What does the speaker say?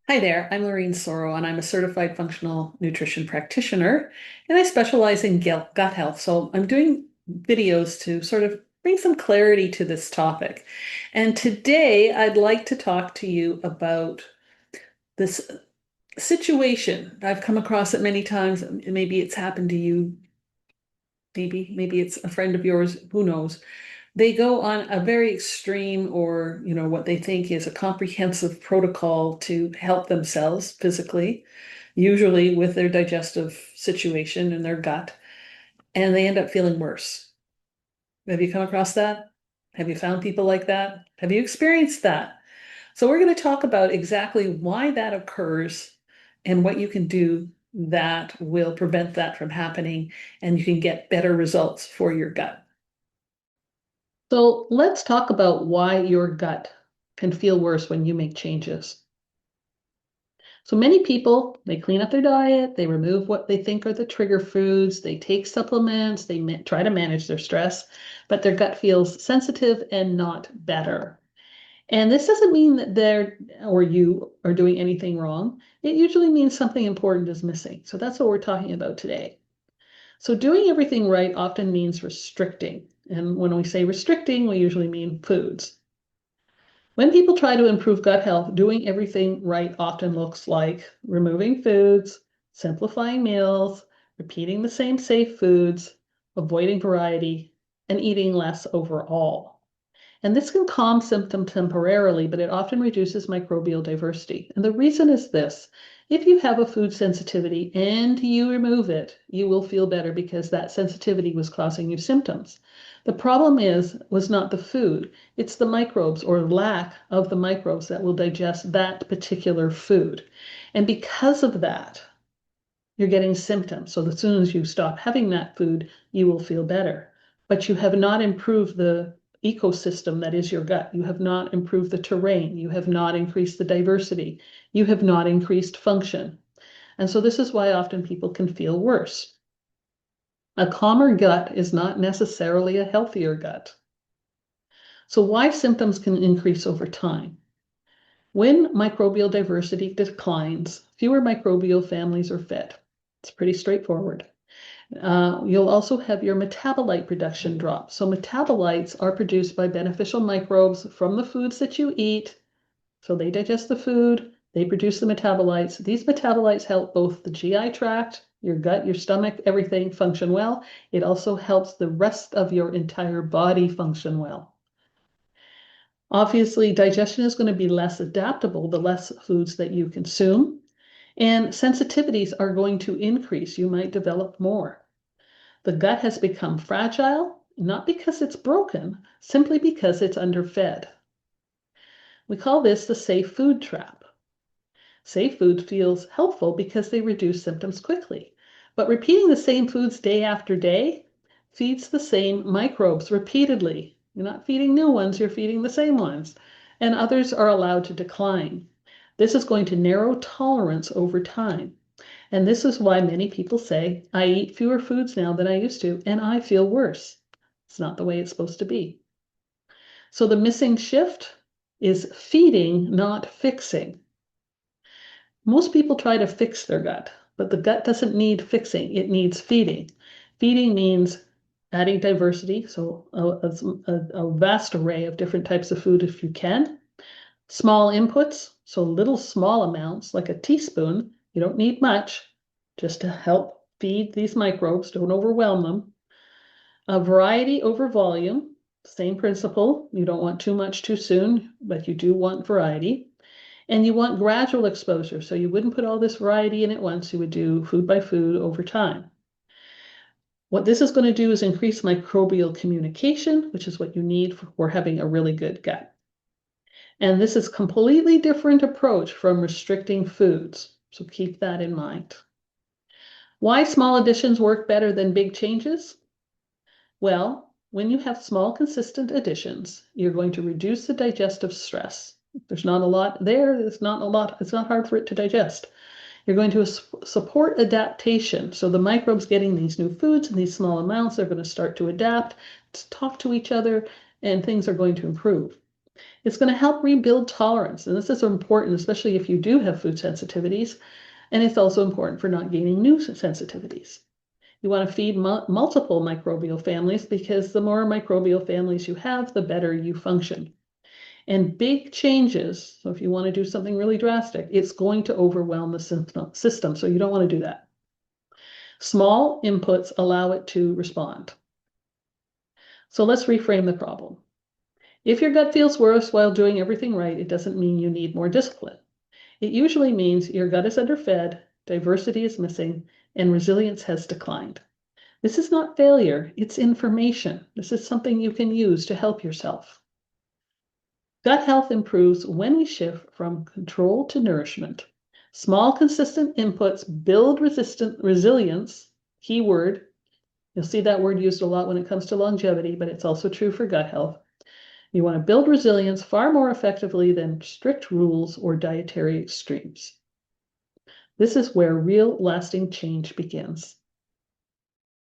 Hi there, I'm Lorraine Soro, and I'm a certified functional nutrition practitioner, and I specialize in gut health. So I'm doing videos to sort of bring some clarity to this topic. And today I'd like to talk to you about this situation. I've come across it many times. Maybe it's happened to you, maybe it's a friend of yours, who knows. They go on a very extreme or, what they think is a comprehensive protocol to help themselves physically, usually with their digestive situation in their gut, and they end up feeling worse. Have you come across that? Have you found people like that? Have you experienced that? So we're going to talk about exactly why that occurs and what you can do that will prevent that from happening, and you can get better results for your gut. So let's talk about why your gut can feel worse when you make changes. So many people, they clean up their diet, they remove what they think are the trigger foods, they take supplements, they try to manage their stress, but their gut feels sensitive and not better. And this doesn't mean that they're or you are doing anything wrong. It usually means something important is missing. So that's what we're talking about today. So doing everything right often means restricting. And when we say restricting, we usually mean foods. When people try to improve gut health, doing everything right often looks like removing foods, simplifying meals, repeating the same safe foods, avoiding variety, and eating less overall. And this can calm symptoms temporarily, but it often reduces microbial diversity. And the reason is this: if you have a food sensitivity and you remove it, you will feel better because that sensitivity was causing you symptoms. The problem was not the food, it's the microbes or lack of the microbes that will digest that particular food. And because of that, you're getting symptoms. So as soon as you stop having that food, you will feel better. But you have not improved the ecosystem that is your gut. You have not improved the terrain. You have not increased the diversity. You have not increased function. And so this is why often people can feel worse. A calmer gut is not necessarily a healthier gut. So why symptoms can increase over time? When microbial diversity declines, fewer microbial families are fed. It's pretty straightforward. You'll also have your metabolite production drop. So metabolites are produced by beneficial microbes from the foods that you eat. So they digest the food, they produce the metabolites. These metabolites help both the GI tract, your gut, your stomach, everything function well. It also helps the rest of your entire body function well. Obviously, digestion is going to be less adaptable the less foods that you consume, and sensitivities are going to increase. You might develop more. The gut has become fragile, not because it's broken, simply because it's underfed. We call this the safe food trap. Safe food feels helpful because they reduce symptoms quickly, but repeating the same foods day after day feeds the same microbes repeatedly. You're not feeding new ones, you're feeding the same ones, and others are allowed to decline. This is going to narrow tolerance over time. And this is why many people say, I eat fewer foods now than I used to, and I feel worse. It's not the way it's supposed to be. So the missing shift is feeding, not fixing. Most people try to fix their gut, but the gut doesn't need fixing, it needs feeding. Feeding means adding diversity, so a vast array of different types of food if you can. Small inputs, so little small amounts, like a teaspoon. You don't need much, just to help feed these microbes, don't overwhelm them. A variety over volume, same principle. You don't want too much too soon, but you do want variety. And you want gradual exposure, so you wouldn't put all this variety in at once. You would do food by food over time. What this is going to do is increase microbial communication, which is what you need for having a really good gut. And this is a completely different approach from restricting foods. So keep that in mind. Why small additions work better than big changes? Well, when you have small, consistent additions, you're going to reduce the digestive stress. If there's not a lot there, it's not hard for it to digest. You're going to support adaptation. So the microbes getting these new foods in these small amounts, they're going to start to adapt, to talk to each other, and things are going to improve. It's going to help rebuild tolerance. And this is important, especially if you do have food sensitivities. And it's also important for not gaining new sensitivities. You want to feed multiple microbial families because the more microbial families you have, the better you function. And big changes, so if you want to do something really drastic, it's going to overwhelm the system. So you don't want to do that. Small inputs allow it to respond. So let's reframe the problem. If your gut feels worse while doing everything right, it doesn't mean you need more discipline. It usually means your gut is underfed, diversity is missing, and resilience has declined. This is not failure, it's information. This is something you can use to help yourself. Gut health improves when we shift from control to nourishment. Small, consistent inputs build resilience, key word. You'll see that word used a lot when it comes to longevity, but it's also true for gut health. You want to build resilience far more effectively than strict rules or dietary extremes. This is where real lasting change begins.